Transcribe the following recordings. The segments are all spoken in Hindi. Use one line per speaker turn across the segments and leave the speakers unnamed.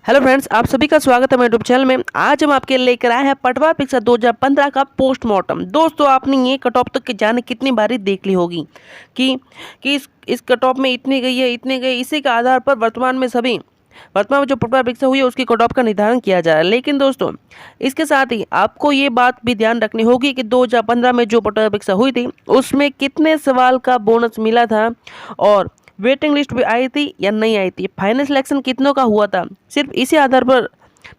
हेलो फ्रेंड्स, आप सभी का स्वागत है मेरे यूट्यूब चैनल में। आज हम आपके लिए लेकर आए हैं पटवार परीक्षा 2015 का पोस्टमार्टम। दोस्तों, आपने ये कट ऑफ तक के जाने कितनी बारी देख ली होगी कि इस कट ऑफ में इतनी गई है, इतने गए। इसी के आधार पर वर्तमान में जो पटवार परीक्षा हुई है उसकी कट ऑफ का निर्धारण किया जा रहा है। लेकिन दोस्तों, इसके साथ ही आपको ये बात भी ध्यान रखनी होगी कि 2015 में जो पटवार परीक्षा हुई थी उसमें कितने सवाल का बोनस मिला था और वेटिंग लिस्ट भी आई थी या नहीं आई थी, फाइनल सिलेक्शन कितनों का हुआ था। सिर्फ इसी आधार पर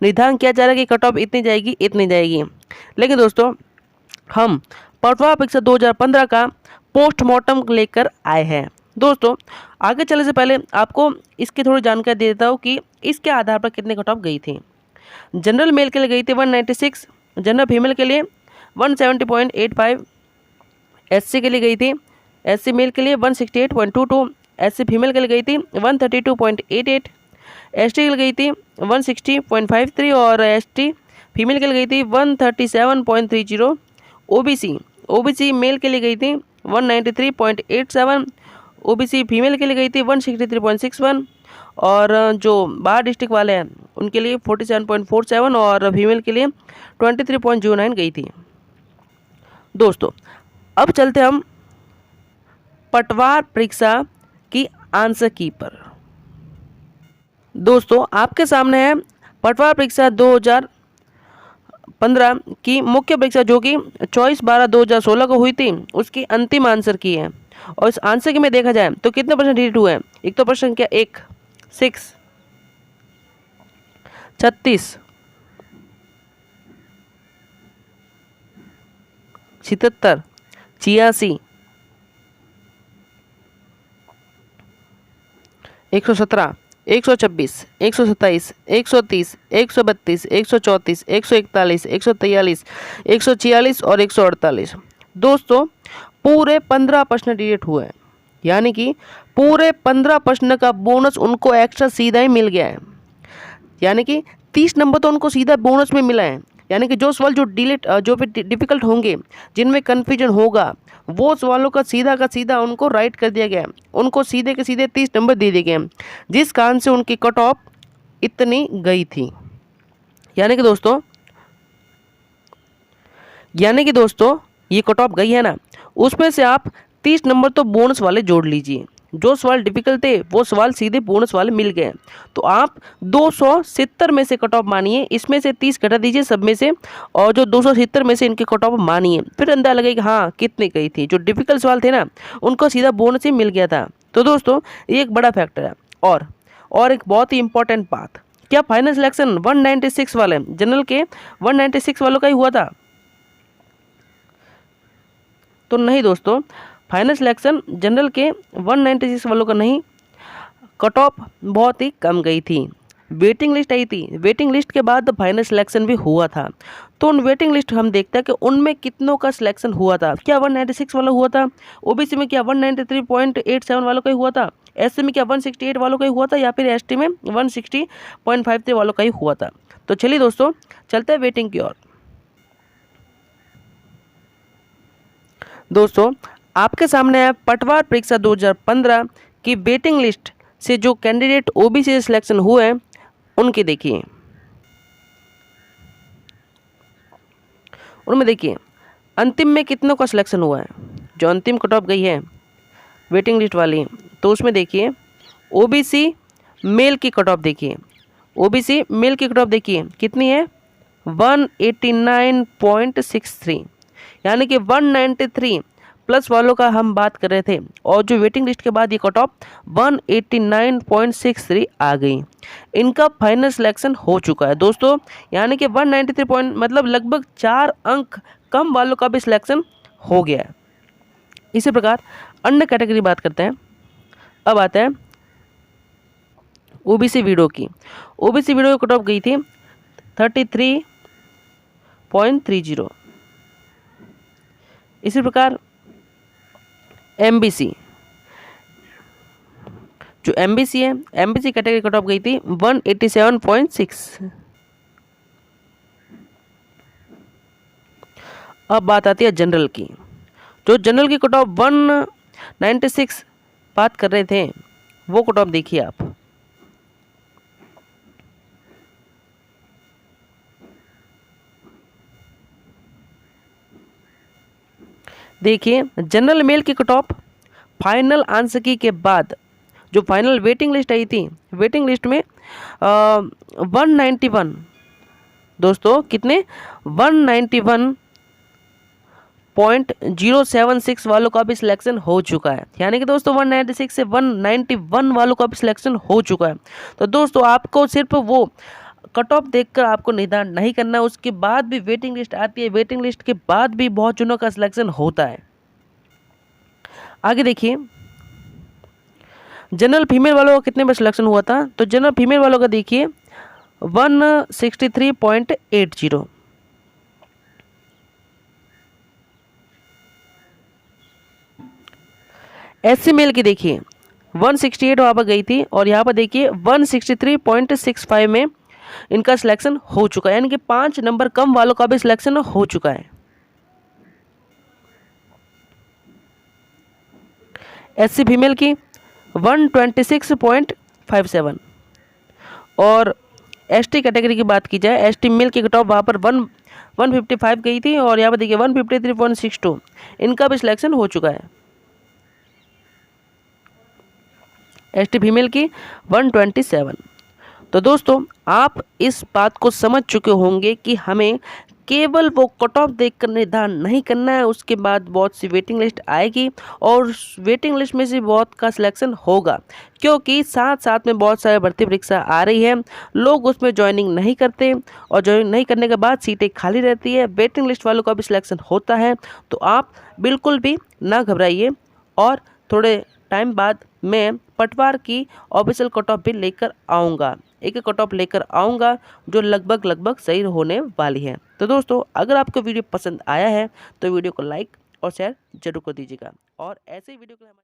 निर्धारण किया जा रहा है कि कट ऑफ इतनी जाएगी। लेकिन दोस्तों, हम पटवार परीक्षा 2015 का पोस्टमार्टम लेकर आए हैं। दोस्तों, आगे चलने से पहले आपको इसकी थोड़ी जानकारी दे देता हूँ कि इसके आधार पर कितने कट ऑफ गई थी। जनरल मेल के लिए गई थी 196, जनरल फीमेल के लिए 170.85, एससी के लिए गई थी, एससी मेल के लिए 168.22, एससी फीमेल के लिए गई थी 132.88, एसटी के लिए गई थी 160.53 और एसटी फीमेल के लिए गई थी 137.30, ओबीसी मेल के लिए गई थी 193.87, ओबीसी फीमेल के लिए गई थी 163.61 और जो बाहर डिस्ट्रिक्ट वाले हैं उनके लिए 47.47 और फीमेल के लिए 23.09 गई थी। दोस्तों, अब चलते हम पटवार परीक्षा की आंसर की पर। दोस्तों, आपके सामने है पटवार परीक्षा 2015 की मुख्य परीक्षा जो कि 24/12/2016 को हुई थी, उसकी अंतिम आंसर की है। और इस आंसर की में देखा जाए तो कितने परसेंट डिलीट हुए हैं। एक तो प्रश्न क्या 1, 6, 36, 77, 86, 117, 126, 127, 130, 132, 134, 141, 143, 146 और 148। दोस्तों, पूरे 15 प्रश्न डिलीट हुए हैं, यानी कि पूरे 15 प्रश्न का बोनस उनको एक्स्ट्रा सीधा ही मिल गया है। यानी कि 30 नंबर तो उनको सीधा बोनस में मिला है। यानी कि जो सवाल जो भी डिफिकल्ट होंगे, जिनमें कन्फ्यूजन होगा, वो सवालों का सीधा उनको राइट कर दिया गया। उनको सीधे के सीधे 30 नंबर दे दिए गए, जिस कारण से उनकी कट ऑफ इतनी गई थी। यानी कि दोस्तों ये कट ऑफ गई है ना, उसमें से आप 30 नंबर तो बोनस वाले जोड़ लीजिए। जो सवाल डिफिकल्ट थे वो सवाल सीधे बोनस वाले मिल गए, तो आप 270 में से कट ऑफ मानिए। इसमें से 30 घटा दीजिए सब में से, और जो 270 में से इनके कट ऑफ मानिए, फिर अंदाजा लगेगा हाँ कितनी गई थी। जो डिफिकल्ट सवाल थे ना, उनको सीधा बोनस ही मिल गया था। तो दोस्तों, ये एक बड़ा फैक्टर है। और एक बहुत ही इंपॉर्टेंट बात, क्या फाइनल सिलेक्शन 196 वाले जनरल के 196 वालों का ही हुआ था? तो नहीं दोस्तों, फाइनल सिलेक्शन जनरल के 196 वालों का नहीं, कट ऑफ बहुत ही कम गई थी। वेटिंग लिस्ट आई थी, वेटिंग लिस्ट के बाद फाइनल सिलेक्शन भी हुआ था। तो उन वेटिंग लिस्ट हम देखते हैं कि उनमें कितनों का सिलेक्शन हुआ था। क्या 196 वाला हुआ था? ओबीसी में क्या 193.87 वालों का ही हुआ था? एससी में क्या 168 वालों का ही हुआ था? या फिर एसटी में 160.53 वालों का ही हुआ था? तो चलिए दोस्तों, चलते हैं वेटिंग की ओर। दोस्तों, आपके सामने है पटवार परीक्षा 2015 की वेटिंग लिस्ट से जो कैंडिडेट ओबीसी से सिलेक्शन हुए हैं उनके देखिए। उनमें देखिए अंतिम में कितनों का सिलेक्शन हुआ है। जो अंतिम कट ऑफ गई है वेटिंग लिस्ट वाली, तो उसमें देखिए ओबीसी मेल की कट ऑफ देखिए। ओबीसी मेल की कट ऑफ देखिए कितनी है, 189.63, यानी कि 193 प्लस वालों का हम बात कर रहे थे, और जो वेटिंग लिस्ट के बाद ये कट ऑफ 189.63 आ गई। इनका फाइनल सिलेक्शन हो चुका है दोस्तों, यानी कि 193 पॉइंट मतलब लगभग 4 अंक कम वालों का भी सिलेक्शन हो गया है। इसी प्रकार अन्य कैटेगरी बात करते हैं। अब आते हैं ओबीसी वीडियो की। ओबीसी वीडियो की कट ऑफ गई थी 33.30। इसी प्रकार एमबीसी, जो एमबीसी है, एमबीसी कैटेगरी कट ऑफ गई थी 187.6। अब बात आती है जनरल की। जो जनरल की कट ऑफ 196 बात कर रहे थे, वो कट ऑफ देखिए आप। देखिए जनरल मेल की कट ऑफ फाइनल आंसर की के बाद जो फाइनल वेटिंग लिस्ट आई थी, वेटिंग लिस्ट में 191 दोस्तों कितने 191.076 वालों का भी सिलेक्शन हो चुका है, यानी कि दोस्तों 196 से 191 वालों का भी सिलेक्शन हो चुका है। तो दोस्तों आपको सिर्फ वो कट ऑफ देखकर आपको निर्धारण नहीं करना, उसके बाद भी वेटिंग लिस्ट आती है, वेटिंग लिस्ट के बाद भी बहुत जनों का सिलेक्शन होता है। आगे देखिए जनरल फीमेल वालों का कितने में सिलेक्शन हुआ था, तो जनरल फीमेल वालों का देखिए 163.80। एससी मेल की देखिए 168 वहाँ पर गई थी और यहाँ पर देखिए 163.65 में इनका सिलेक्शन हो चुका है, यानी कि 5 नंबर कम वालों का भी सिलेक्शन हो चुका है। एससी फीमेल की 126.57 और एसटी कैटेगरी की बात की जाए, एसटी मेल की कट ऑफ वहाँ पर 155 गई थी और यहाँ पर देखिए 153.62 इनका भी सिलेक्शन हो चुका है। एसटी फीमेल की 127। तो दोस्तों आप इस बात को समझ चुके होंगे कि हमें केवल वो कट ऑफ देखकर निर्धारण नहीं करना है, उसके बाद बहुत सी वेटिंग लिस्ट आएगी और वेटिंग लिस्ट में से बहुत का सिलेक्शन होगा, क्योंकि साथ साथ में बहुत सारे भर्ती परीक्षा आ रही है, लोग उसमें ज्वाइनिंग नहीं करते और ज्वाइन नहीं करने के बाद सीटें खाली रहती है, वेटिंग लिस्ट वालों का भी सिलेक्शन होता है। तो आप बिल्कुल भी ना घबराइए और थोड़े टाइम बाद मैं पटवार की ऑफिशियल कट ऑफ भी लेकर आऊँगा, एक कट ऑफ लेकर आऊँगा जो लगभग सही होने वाली है। तो दोस्तों अगर आपको वीडियो पसंद आया है तो वीडियो को लाइक और शेयर जरूर कर दीजिएगा और ऐसे ही वीडियो के लिए